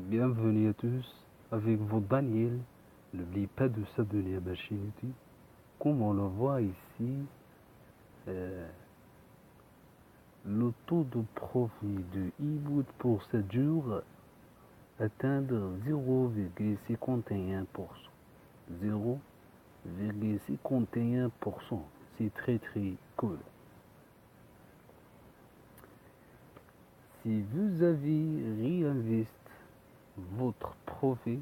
Bienvenue à tous, avec vous Daniel. N'oubliez pas de s'abonner à ma chaîne YouTube. Comme on le voit ici, euh, le taux de profit de e-boot pour 7 jours atteindre 0,51%. 0,51%. C'est très cool. Si vous avez réinvesti votre profit,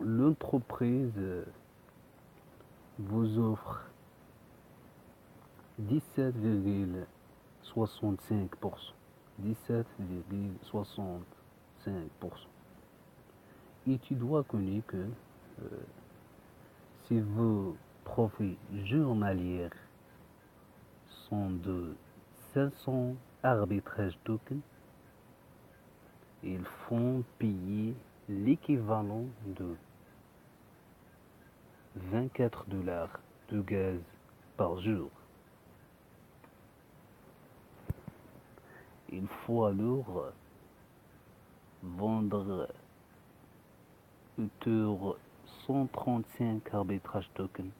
l'entreprise vous offre 17,65%. 17,65%. Et tu dois connaître que si vos profits journaliers sont de 500 arbitrages tokens, ils font payer l'équivalent de 24 dollars de gaz par jour. Il faut alors vendre autour 135 arbitrages tokens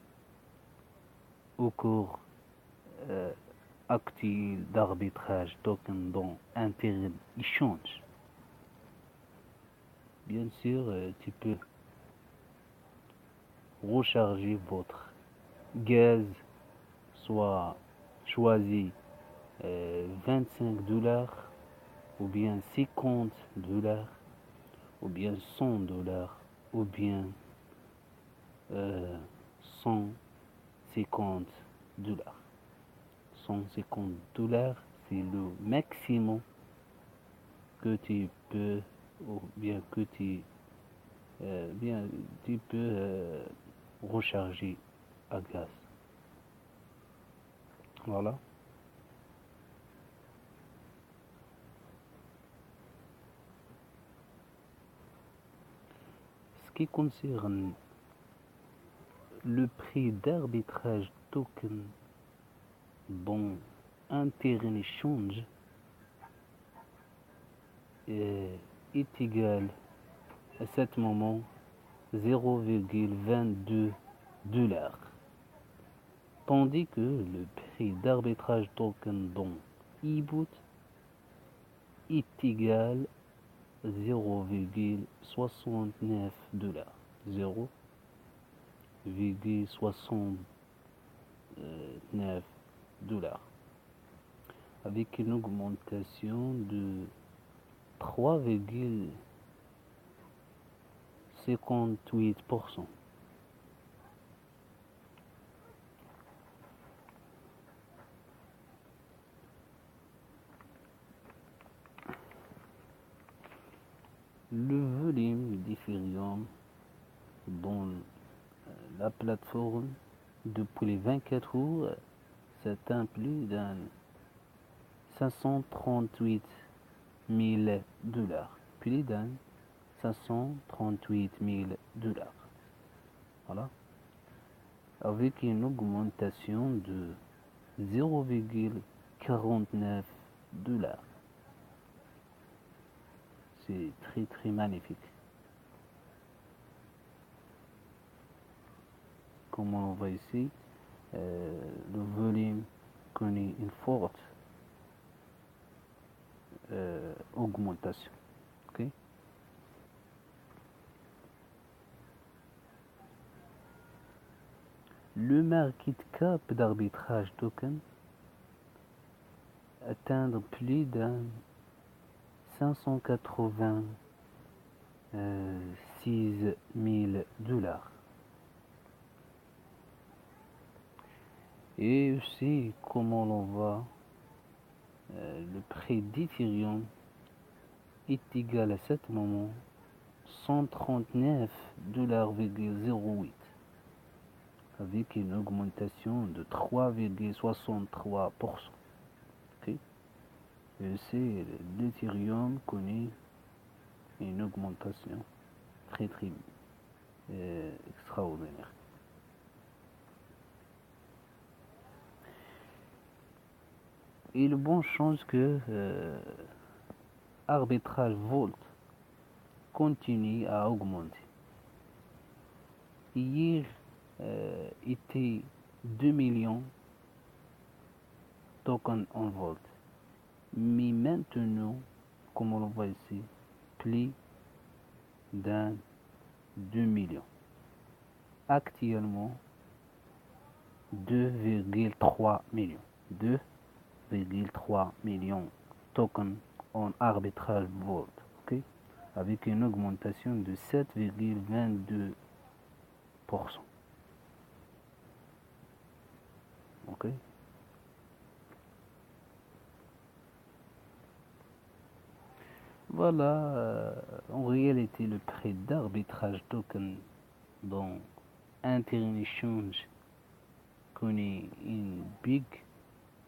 au cours actif d'arbitrage token dans Internet Exchange. Bien sûr, tu peux recharger votre gaz, soit choisi 25 dollars, ou bien 50 dollars, ou bien 100 dollars, ou bien 150 dollars. 150 dollars, c'est le maximum que tu peux, ou bien que tu peux recharger à gaz. Voilà. Ce qui concerne le prix d'arbitrage token dans Internet Exchange est égal à ce moment 0,22 dollars. Tandis que le prix d'arbitrage token dans e-boot est égal à 0,69 dollars. 0,69 dollars. Avec une augmentation de 3,58%. Le volume d'Ethereum dans la plateforme depuis les 24 heures s'atteint plus d'un 538 000 dollars. Plus d'un 538 000 dollars. Voilà. Avec une augmentation de 0,49 dollars. C'est très magnifique. Comme on voit ici, le volume connaît une forte augmentation. Okay? Le market cap d'arbitrage token atteindre plus d'un 586 000 dollars. Et aussi, comment l'on voit, le prix d'Ethereum est égal à ce moment 139 $,08 avec une augmentation de 3,63%. Okay? Et c'est l'Ethereum connaît une augmentation très extraordinaire. Et le bon chance que arbitrage Volt continue à augmenter. Hier était 2 millions tokens en Volt. Mais maintenant, comme on le voit ici, plus d'un 2 millions. Actuellement, 2,3 millions. 2,3 millions tokens en arbitrage Volt. Okay? Avec une augmentation de 7,22%. Ok. Voilà, en réalité, le prix d'arbitrage token dans Inter-Exchange connaît une big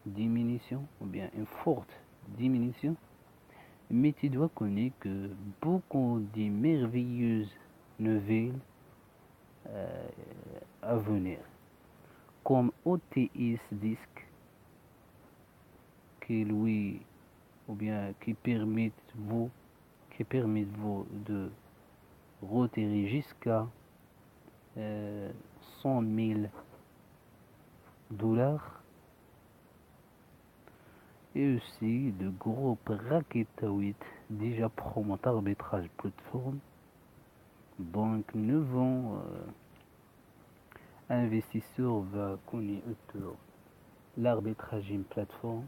diminution, ou bien une forte diminution, mais tu dois connaître que beaucoup de merveilleuses nouvelles à venir, comme OTS Disc, qui lui, ou bien qui permettent vous de retirer jusqu'à 100 000 dollars, et aussi de groupe Raketoid déjà promote arbitrage plateforme. Donc nouveau investisseur va connaître l'arbitrage en plateforme.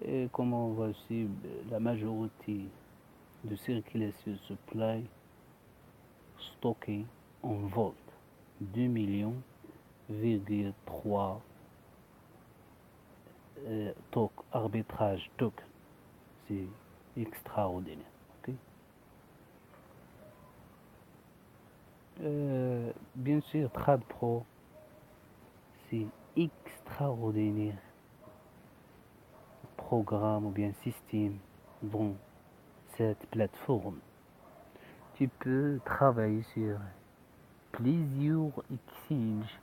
Et comme on voit aussi, la majorité de circulation supply stocké en Volt, 2 millions, 3 arbitrage token. C'est extraordinaire. Okay? Bien sûr, Trade Pro, c'est extraordinaire programme ou bien système dans cette plateforme. Tu peux travailler sur plusieurs exchanges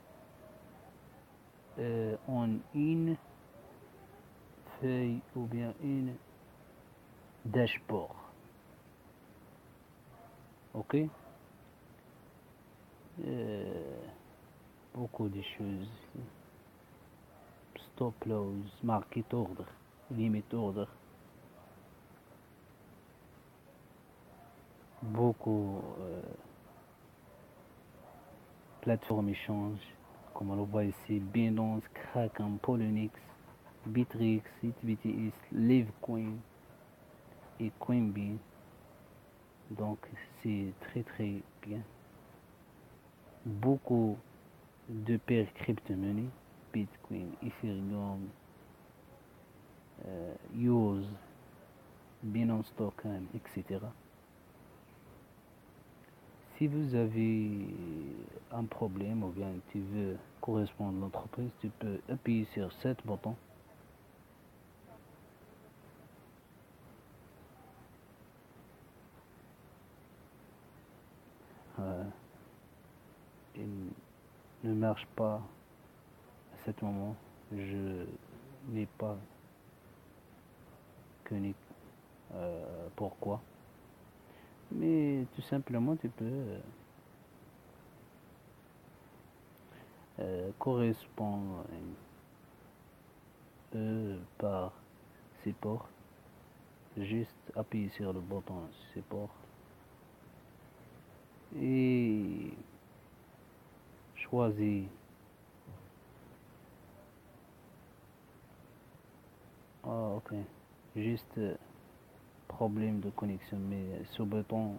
en une feuille ou bien une dashboard. Ok. Beaucoup de choses. Stop loss, market order, limit order. Beaucoup plateformes échange, comme on le voit ici, Binance, Kraken, Poloniex, Bittrex, BTS, Livecoin et Coinbase. Donc c'est très très bien. Beaucoup de paires crypto-monnaies, Bitcoin, Ethereum, EOS, Binance Token, etc. Si vous avez un problème ou bien tu veux correspondre à l'entreprise, tu peux appuyer sur cet bouton. Il ne marche pas à ce moment. Je n'ai pas connu pourquoi. Mais tout simplement, tu peux correspondre par support. Juste appuyer sur le bouton support et choisir ok, juste problème de connexion, mais ce bouton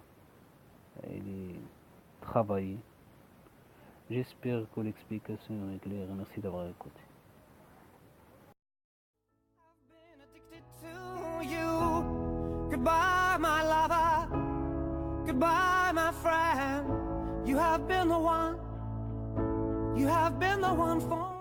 il est travaillé. J'espère que l'explication est claire. Merci d'avoir écouté. Goodbye, my lover. Goodbye, my friend. You have been the one. You have been the one for